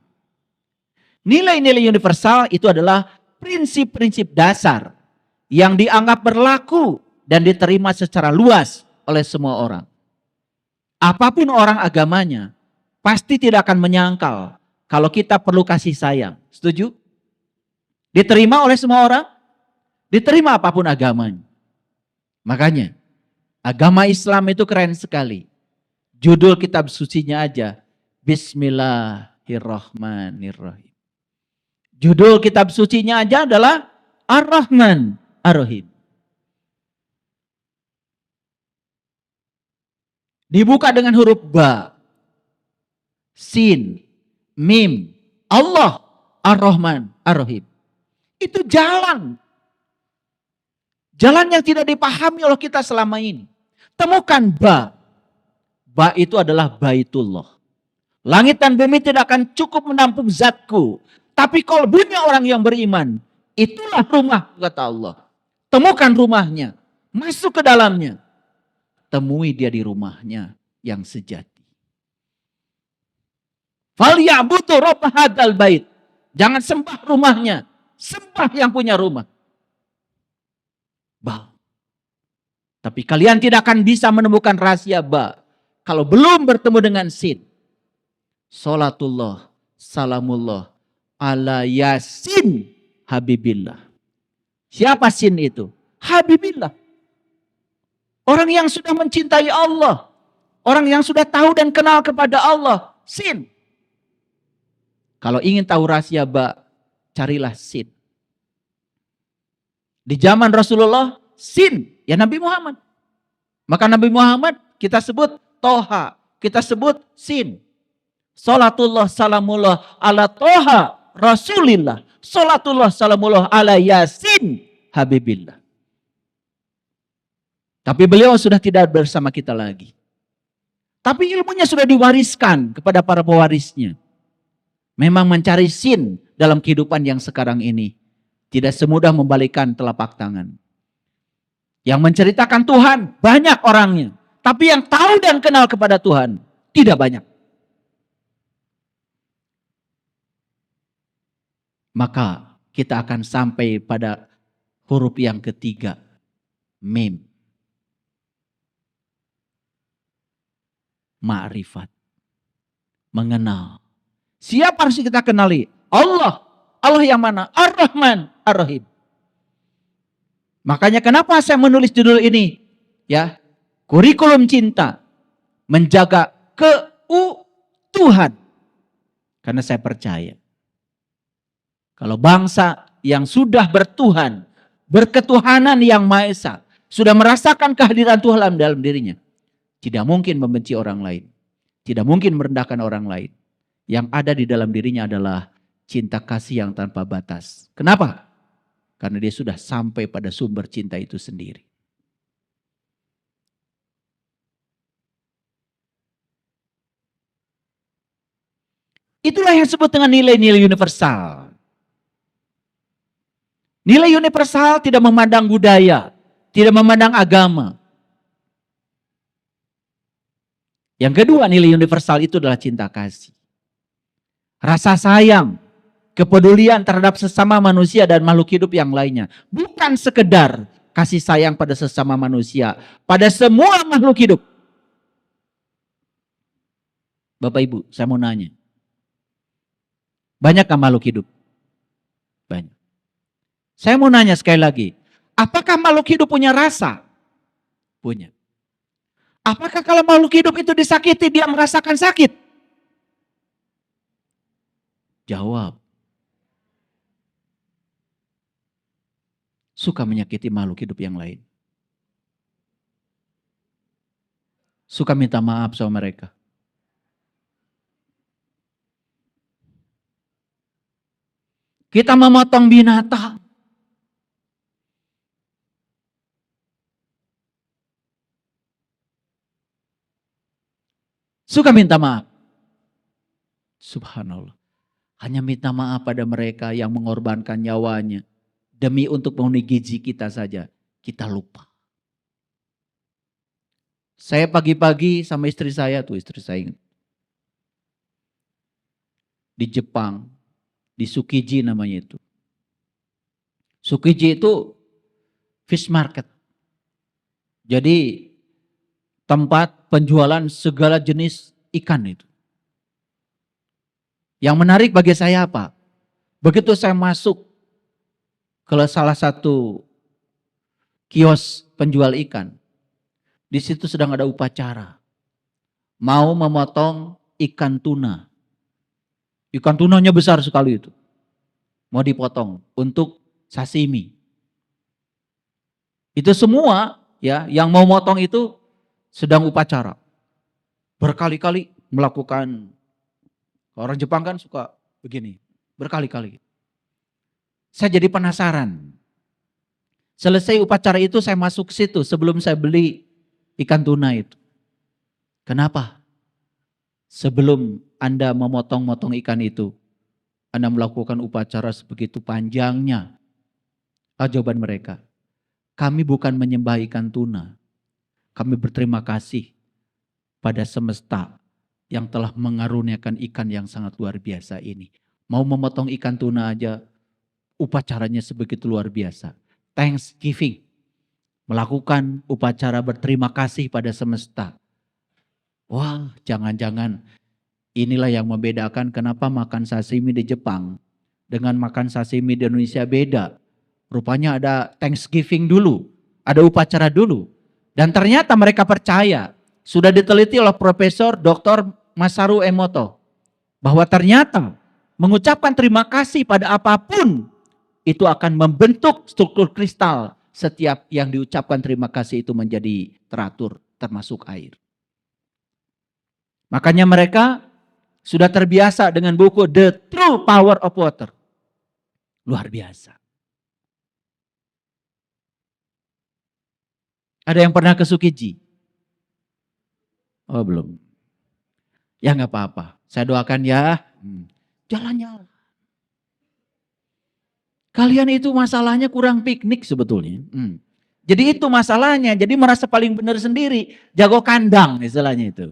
Nilai-nilai universal itu adalah prinsip-prinsip dasar yang dianggap berlaku dan diterima secara luas oleh semua orang. Apapun orang agamanya, pasti tidak akan menyangkal kalau kita perlu kasih sayang. Setuju? Diterima oleh semua orang? Diterima apapun agamanya. Makanya, agama Islam itu keren sekali. Judul kitab sucinya aja, Bismillahirrahmanirrahim. Judul kitab sucinya aja adalah Ar-Rahman Ar-Rahim. Dibuka dengan huruf ba, sin, mim, Allah Ar-Rahman Ar-Rahim. Itu jalan. Jalan yang tidak dipahami oleh kita selama ini. Temukan ba. Ba itu adalah Baitullah. Langit dan bumi tidak akan cukup menampung zatku. Tapi kalbunya orang yang beriman. Itulah rumah, kata Allah. Temukan rumahnya. Masuk ke dalamnya. Temui dia di rumahnya yang sejati. Falyabudu rabb hadzal bait. Jangan sembah rumahnya. Sembah yang punya rumah. Ba. Tapi kalian tidak akan bisa menemukan rahasia ba kalau belum bertemu dengan sin. Salatullah, salamullah, ala yasin habibillah. Siapa sin itu? Habibillah. Orang yang sudah mencintai Allah. Orang yang sudah tahu dan kenal kepada Allah. Sin. Kalau ingin tahu rahasia ba, carilah sin. Di zaman Rasulullah, sin. Ya Nabi Muhammad. Maka Nabi Muhammad kita sebut Toha, kita sebut sin. Salatullah salamullah ala Toha Rasulillah. Salatullah salamullah ala Yasin Habibillah. Tapi beliau sudah tidak bersama kita lagi. Tapi ilmunya sudah diwariskan kepada para pewarisnya. Memang mencari sin dalam kehidupan yang sekarang ini tidak semudah membalikkan telapak tangan. Yang menceritakan Tuhan banyak orangnya. Tapi yang tahu dan kenal kepada Tuhan tidak banyak. Maka kita akan sampai pada huruf yang ketiga. Mim. Ma'rifat. Mengenal. Siapa harus kita kenali? Allah. Allah yang mana? Ar-Rahman, Ar-Rahim. Makanya kenapa saya menulis judul ini? Ya, kurikulum cinta. Menjaga keutuhan. Karena saya percaya. Kalau bangsa yang sudah bertuhan, berketuhanan yang Maha Esa, sudah merasakan kehadiran Tuhan dalam dirinya, tidak mungkin membenci orang lain. Tidak mungkin merendahkan orang lain. Yang ada di dalam dirinya adalah cinta kasih yang tanpa batas. Kenapa? Karena dia sudah sampai pada sumber cinta itu sendiri. Itulah yang disebut dengan nilai-nilai universal. Nilai universal tidak memandang budaya, tidak memandang agama. Yang kedua nilai universal itu adalah cinta kasih. Rasa sayang, kepedulian terhadap sesama manusia dan makhluk hidup yang lainnya. Bukan sekedar kasih sayang pada sesama manusia, pada semua makhluk hidup. Bapak Ibu, saya mau nanya. Banyakkah makhluk hidup? Banyak. Saya mau nanya sekali lagi. Apakah makhluk hidup punya rasa? Punya. Apakah kalau makhluk hidup itu disakiti, dia merasakan sakit? Jawab. Suka menyakiti makhluk hidup yang lain. Suka minta maaf sama mereka. Kita memotong binatang. Suka minta maaf. Subhanallah. Hanya minta maaf pada mereka yang mengorbankan nyawanya. Demi untuk memenuhi gizi kita saja. Kita lupa. Saya pagi-pagi sama istri saya, tuh istri saya ingat. Di Jepang. Di Tsukiji namanya itu. Tsukiji itu fish market. Jadi tempat penjualan segala jenis ikan itu. Yang menarik bagi saya apa? Begitu saya masuk ke salah satu kios penjual ikan. Di situ sedang ada upacara. Mau memotong ikan tuna. Ikan tunanya besar sekali itu. Mau dipotong untuk sashimi. Itu semua ya yang mau motong itu sedang upacara. Berkali-kali melakukan, orang Jepang kan suka begini, berkali-kali. Saya jadi penasaran. Selesai upacara itu saya masuk ke situ sebelum saya beli ikan tuna itu. Kenapa? Sebelum Anda memotong-motong ikan itu, Anda melakukan upacara sebegitu panjangnya. Jawaban mereka, kami bukan menyembah ikan tuna. Kami berterima kasih pada semesta yang telah mengaruniakan ikan yang sangat luar biasa ini. Mau memotong ikan tuna aja, upacaranya sebegitu luar biasa. Thanksgiving. Melakukan upacara berterima kasih pada semesta. Wah, jangan-jangan inilah yang membedakan kenapa makan sashimi di Jepang dengan makan sashimi di Indonesia beda. Rupanya ada Thanksgiving dulu, ada upacara dulu. Dan ternyata mereka percaya, sudah diteliti oleh Profesor Dr. Masaru Emoto, bahwa ternyata mengucapkan terima kasih pada apapun, itu akan membentuk struktur kristal. Setiap yang diucapkan terima kasih itu menjadi teratur, termasuk air. Makanya mereka sudah terbiasa dengan buku The True Power of Water. Luar biasa. Ada yang pernah ke Sukiji? Oh belum. Ya nggak apa-apa. Saya doakan ya. Jalan-jalan. Kalian itu masalahnya kurang piknik sebetulnya. Jadi itu masalahnya. Jadi merasa paling benar sendiri. Jago kandang istilahnya itu.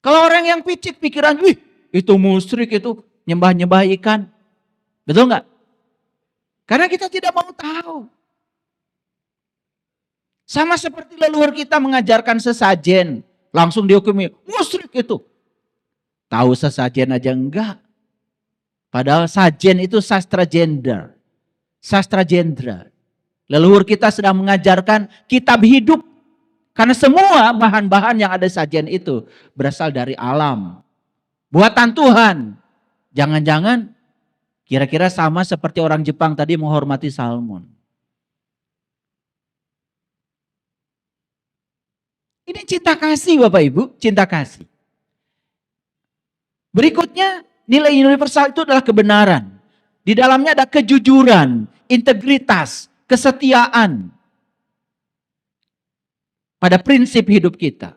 Kalau orang yang picik pikiran, wih itu musyrik, itu nyembah-nyembah ikan. Betul nggak? Karena kita tidak mau tahu. Sama seperti leluhur kita mengajarkan sesajen. Langsung dihukumi, musyrik itu. Tahu sesajen aja enggak. Padahal sajen itu sastra gender. Sastra gendra. Leluhur kita sedang mengajarkan kitab hidup. Karena semua bahan-bahan yang ada sajian itu berasal dari alam. Buatan Tuhan. Jangan-jangan kira-kira sama seperti orang Jepang tadi menghormati salmon. Ini cinta kasih Bapak Ibu, cinta kasih. Berikutnya nilai universal itu adalah kebenaran. Di dalamnya ada kejujuran, integritas, kesetiaan. Pada prinsip hidup kita.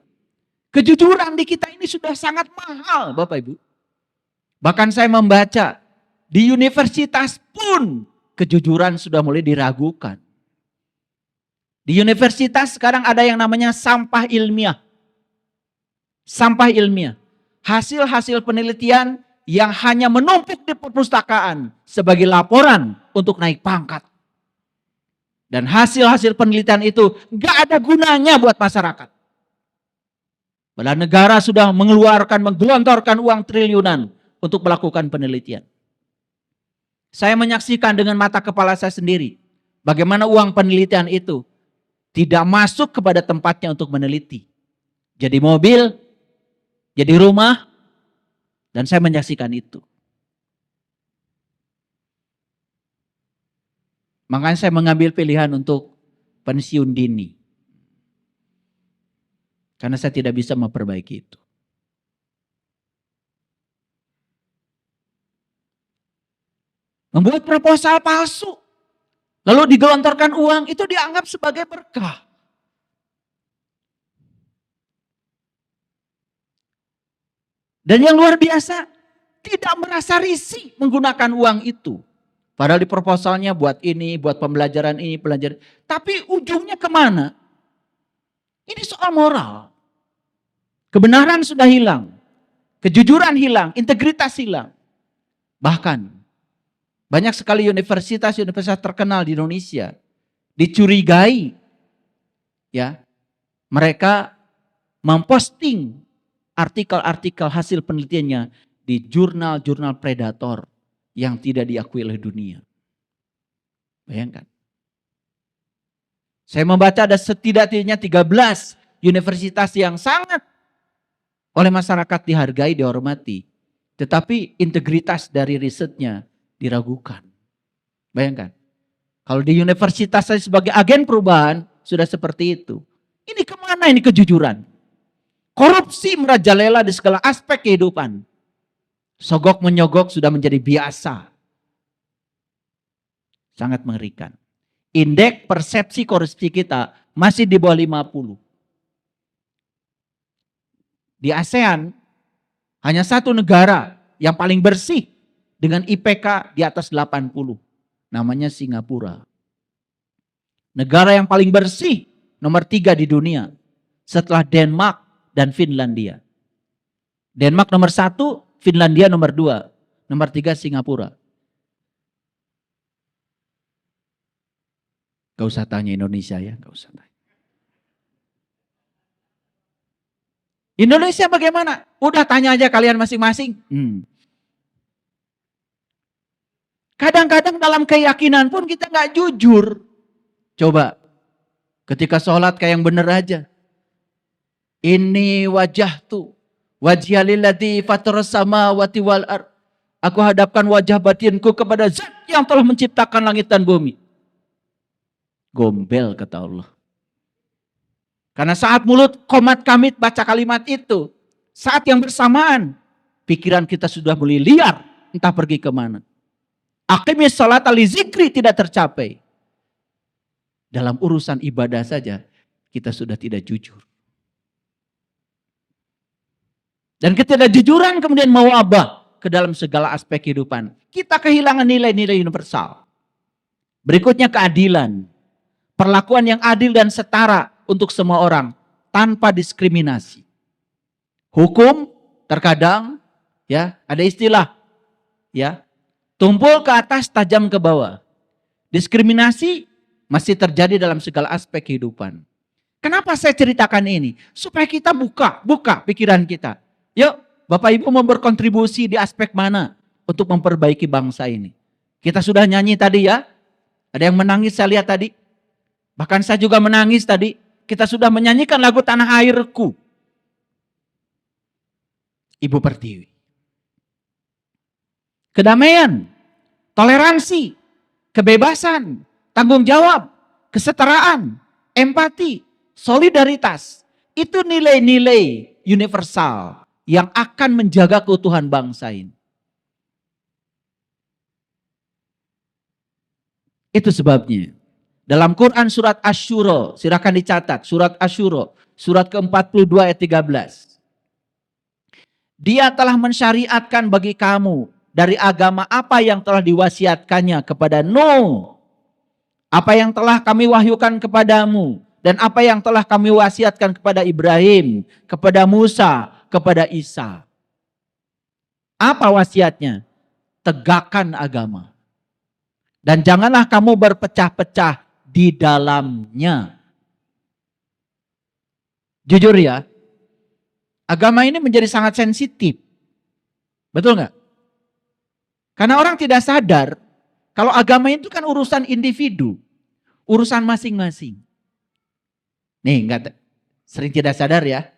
Kejujuran di kita ini sudah sangat mahal Bapak Ibu. Bahkan saya membaca di universitas pun kejujuran sudah mulai diragukan. Di universitas sekarang ada yang namanya sampah ilmiah. Sampah ilmiah. Hasil-hasil penelitian yang hanya menumpuk di perpustakaan sebagai laporan untuk naik pangkat. Dan hasil-hasil penelitian itu gak ada gunanya buat masyarakat. Padahal negara sudah menggelontorkan uang triliunan untuk melakukan penelitian. Saya menyaksikan dengan mata kepala saya sendiri. Bagaimana uang penelitian itu tidak masuk kepada tempatnya untuk meneliti. Jadi mobil, jadi rumah, dan saya menyaksikan itu. Makanya saya mengambil pilihan untuk pensiun dini. Karena saya tidak bisa memperbaiki itu. Membuat proposal palsu. Lalu digelontorkan uang, itu dianggap sebagai berkah. Dan yang luar biasa, tidak merasa risih menggunakan uang itu. Padahal di proposalnya buat ini, buat pembelajaran ini, pelajaran. Tapi ujungnya kemana? Ini soal moral. Kebenaran sudah hilang. Kejujuran hilang, integritas hilang. Bahkan banyak sekali universitas terkenal di Indonesia dicurigai ya, mereka memposting artikel-artikel hasil penelitiannya di jurnal-jurnal predator yang tidak diakui oleh dunia. Bayangkan. Saya membaca ada setidaknya 13 universitas yang sangat oleh masyarakat dihargai, dihormati. Tetapi integritas dari risetnya diragukan. Bayangkan. Kalau di universitas saya sebagai agen perubahan sudah seperti itu. Ini kemana ini kejujuran? Korupsi merajalela di segala aspek kehidupan. Sogok menyogok sudah menjadi biasa. Sangat mengerikan. Indeks persepsi korupsi kita masih di bawah 50. Di ASEAN hanya satu negara yang paling bersih dengan IPK di atas 80. Namanya Singapura. Negara yang paling bersih nomor 3 di dunia. Setelah Denmark dan Finlandia. Denmark nomor 1, Finlandia nomor 2. Nomor 3 Singapura. Gak usah tanya Indonesia ya, gak usah tanya. Indonesia bagaimana? Udah tanya aja kalian masing-masing. Kadang-kadang dalam keyakinan pun kita gak jujur. Coba, ketika sholat kayak yang bener aja. Ini wajah tuh. Wajhalilladzi fataras samawati wal ard. Aku hadapkan wajah batinku kepada Zat yang telah menciptakan langit dan bumi. Gombel kata Allah. Karena saat mulut komat kamit baca kalimat itu. Saat yang bersamaan pikiran kita sudah mulai liar, entah pergi kemana. Aqimis sholata li zikri tidak tercapai. Dalam urusan ibadah saja, kita sudah tidak jujur. Dan ketidakjujuran kemudian mewabah ke dalam segala aspek kehidupan. Kita kehilangan nilai-nilai universal. Berikutnya keadilan. Perlakuan yang adil dan setara untuk semua orang tanpa diskriminasi. Hukum terkadang ya ada istilah ya tumpul ke atas tajam ke bawah. Diskriminasi masih terjadi dalam segala aspek kehidupan. Kenapa saya ceritakan ini? Supaya kita buka pikiran kita. Yuk, Bapak Ibu mau berkontribusi di aspek mana untuk memperbaiki bangsa ini? Kita sudah nyanyi tadi ya. Ada yang menangis saya lihat tadi. Bahkan saya juga menangis tadi. Kita sudah menyanyikan lagu Tanah Airku. Ibu Pertiwi. Kedamaian, toleransi, kebebasan, tanggung jawab, kesetaraan, empati, solidaritas. Itu nilai-nilai universal yang akan menjaga keutuhan bangsa ini. Itu sebabnya. Dalam Quran surat Asy-Syura, silakan dicatat, surat Asy-Syura, surat ke-42 ayat 13. Dia telah mensyariatkan bagi kamu dari agama apa yang telah diwasiatkannya kepada Nuh, apa yang telah kami wahyukan kepadamu, dan apa yang telah kami wasiatkan kepada Ibrahim, kepada Musa, kepada Isa. Apa wasiatnya? Tegakkan agama. Dan janganlah kamu berpecah-pecah di dalamnya. Jujur ya, agama ini menjadi sangat sensitif. Betul nggak? Karena orang tidak sadar kalau agama itu kan urusan individu, urusan masing-masing. Nih, sering tidak sadar ya,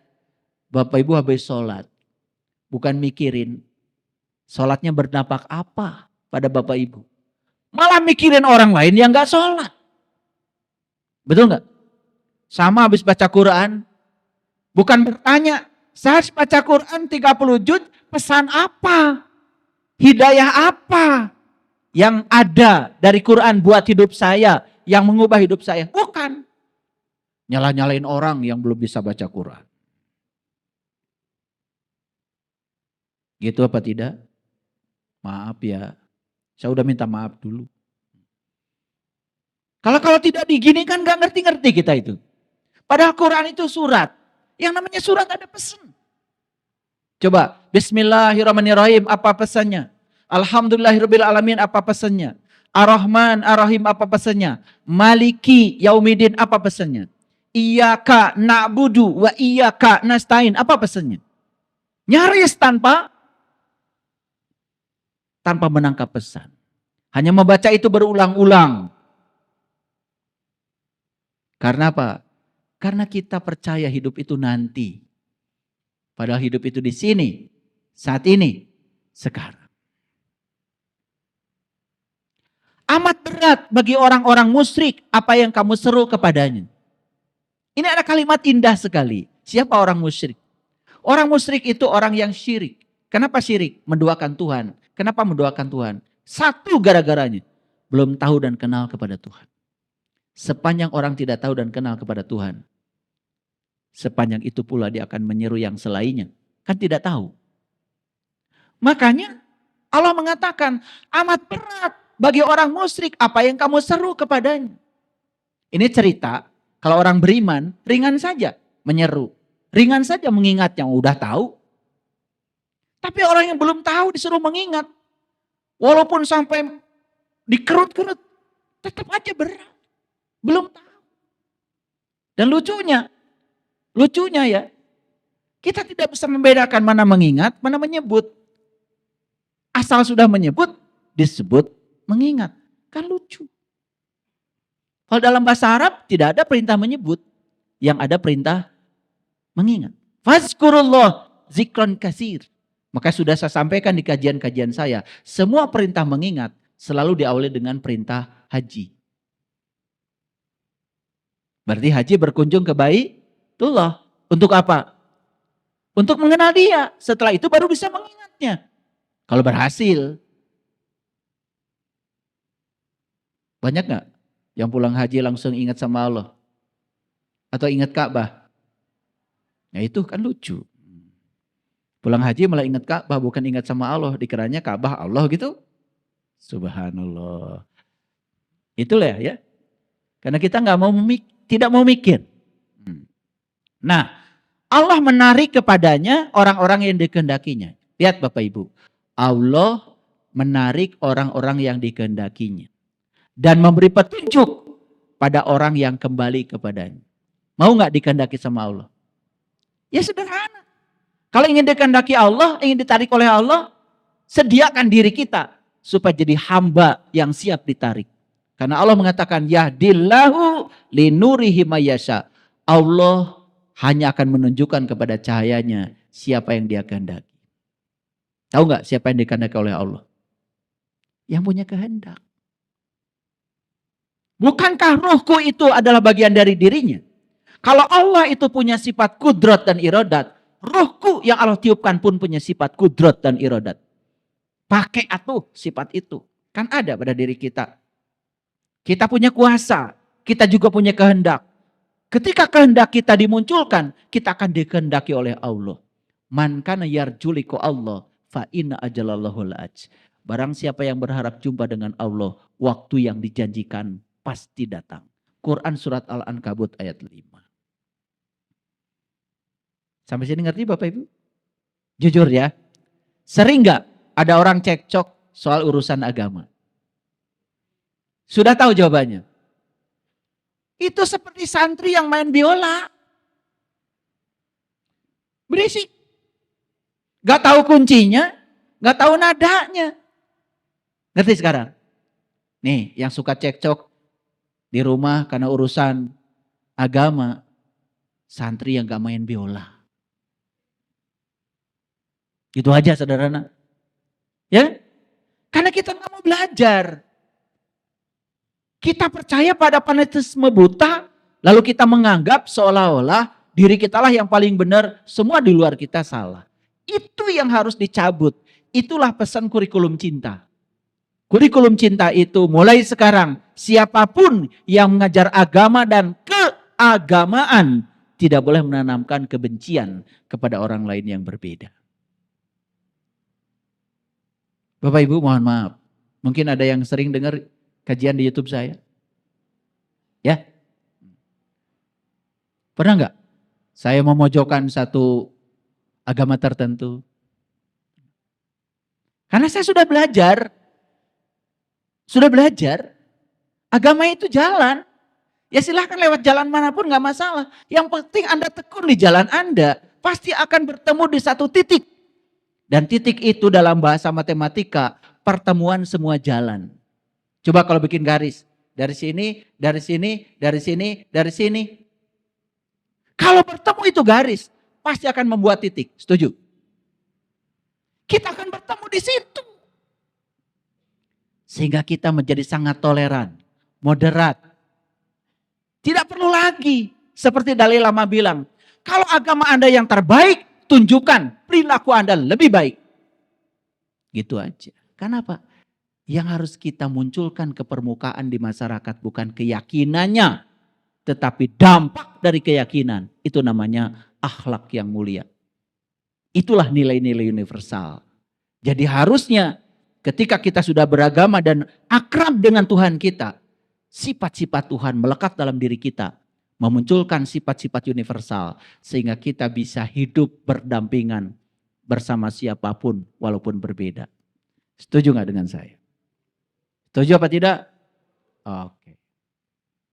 Bapak Ibu habis sholat, bukan mikirin sholatnya berdampak apa pada Bapak Ibu. Malah mikirin orang lain yang gak sholat. Betul gak? Sama habis baca Quran. Bukan bertanya, saya habis baca Quran 30 juz, pesan apa? Hidayah apa? Yang ada dari Quran buat hidup saya, yang mengubah hidup saya. Bukan. Nyala-nyalain orang yang belum bisa baca Quran. Gitu apa tidak? Maaf ya. Saya udah minta maaf dulu. Kalau tidak digini kan gak ngerti-ngerti kita itu. Padahal Quran itu surat. Yang namanya surat ada pesan. Coba, Bismillahirrahmanirrahim, apa pesannya? Alhamdulillahirrahmanirrahim, apa pesannya? Ar-Rahman, Ar-Rahim, apa pesannya? Maliki, Yaumidin, apa pesannya? Iyyaka na'budu wa iyyaka nasta'in, apa pesannya? Nyaris tanpa menangkap pesan. Hanya membaca itu berulang-ulang. Karena apa? Karena kita percaya hidup itu nanti. Padahal hidup itu di sini, saat ini, sekarang. Amat berat bagi orang-orang musyrik apa yang kamu seru kepadanya. Ini ada kalimat indah sekali. Siapa orang musyrik? Orang musyrik itu orang yang syirik. Kenapa syirik? Menduakan Tuhan. Kenapa mendoakan Tuhan? Satu gara-garanya. Belum tahu dan kenal kepada Tuhan. Sepanjang orang tidak tahu dan kenal kepada Tuhan. Sepanjang itu pula dia akan menyeru yang selainnya. Kan tidak tahu. Makanya Allah mengatakan amat berat bagi orang musyrik apa yang kamu seru kepadanya. Ini cerita kalau orang beriman ringan saja menyeru. Ringan saja mengingat yang udah tahu. Tapi orang yang belum tahu disuruh mengingat. Walaupun sampai dikerut-kerut. Tetap aja berat. Belum tahu. Dan lucunya ya. Kita tidak bisa membedakan mana mengingat, mana menyebut. Asal sudah menyebut, disebut mengingat. Kan lucu. Kalau dalam bahasa Arab tidak ada perintah menyebut. Yang ada perintah mengingat. Fazkurullah zikron kasir. Maka sudah saya sampaikan di kajian-kajian saya. Semua perintah mengingat selalu diawali dengan perintah haji. Berarti haji berkunjung ke Baitullah. Untuk apa? untuk mengenal dia. Setelah itu baru bisa mengingatnya. Kalau berhasil. Banyak gak yang pulang haji langsung ingat sama Allah? Atau ingat Ka'bah? Ya itu kan lucu. Pulang haji malah ingat Ka'bah, bukan ingat sama Allah. Dikiranya Ka'bah Allah gitu. Subhanallah. Itulah ya. Karena kita tidak mau mikir. Nah, Allah menarik kepadanya orang-orang yang dikehendakinya. Lihat Bapak Ibu. Allah menarik orang-orang yang dikehendakinya. Dan memberi petunjuk pada orang yang kembali kepadanya. Mau gak dikehendaki sama Allah? Ya sederhana. Kalau ingin dikehendaki Allah, ingin ditarik oleh Allah, sediakan diri kita supaya jadi hamba yang siap ditarik. Karena Allah mengatakan, yahdillahu linurihi mayasya. Allah hanya akan menunjukkan kepada cahayanya siapa yang dia kehendaki. Tahu nggak siapa yang dikehendaki oleh Allah? Yang punya kehendak. Bukankah ruhku itu adalah bagian dari dirinya? Kalau Allah itu punya sifat kudrat dan iradat, ruhku yang Allah tiupkan pun punya sifat kudrat dan iradat. Pakai atuh sifat itu. Kan ada pada diri kita. Kita punya kuasa, kita juga punya kehendak. Ketika kehendak kita dimunculkan, kita akan dikehendaki oleh Allah. Man kana yarjuliku Allah, fa inna ajalallahu la'aj. Barang siapa yang berharap jumpa dengan Allah, waktu yang dijanjikan pasti datang. Quran surat Al-Ankabut ayat 5. Sampai sini ngerti Bapak Ibu? Jujur ya, sering gak ada orang cekcok soal urusan agama? Sudah tahu jawabannya? Itu seperti santri yang main biola. Berisik. Gak tahu kuncinya, gak tahu nadanya. Ngerti sekarang? Nih yang suka cekcok di rumah karena urusan agama, santri yang gak main biola. Gitu aja sederhana. Ya? Karena kita gak mau belajar. Kita percaya pada fanatisme buta, lalu kita menganggap seolah-olah diri kita lah yang paling benar, semua di luar kita salah. Itu yang harus dicabut. Itulah pesan kurikulum cinta. Kurikulum cinta itu mulai sekarang, siapapun yang mengajar agama dan keagamaan tidak boleh menanamkan kebencian kepada orang lain yang berbeda. Bapak Ibu mohon maaf, mungkin ada yang sering dengar kajian di YouTube saya. Ya. Pernah nggak saya memojokkan satu agama tertentu? Karena saya sudah belajar. Agama itu jalan. Ya silahkan lewat jalan manapun nggak masalah. Yang penting Anda tekun di jalan Anda. Pasti akan bertemu di satu titik. Dan titik itu dalam bahasa matematika, pertemuan semua jalan. Coba kalau bikin garis. Dari sini, dari sini, dari sini, dari sini. Kalau bertemu itu garis, pasti akan membuat titik. Setuju? Kita akan bertemu di situ. Sehingga kita menjadi sangat toleran, moderat. Tidak perlu lagi, seperti Dalai Lama bilang, kalau agama Anda yang terbaik, tunjukkan perilaku Anda lebih baik. Gitu aja. Kenapa? Yang harus kita munculkan ke permukaan di masyarakat bukan keyakinannya, tetapi dampak dari keyakinan. Itu namanya akhlak yang mulia. Itulah nilai-nilai universal. Jadi harusnya ketika kita sudah beragama dan akrab dengan Tuhan kita, sifat-sifat Tuhan melekat dalam diri kita, memunculkan sifat-sifat universal sehingga kita bisa hidup berdampingan bersama siapapun walaupun berbeda. Setuju nggak dengan saya? Setuju apa tidak? Oke.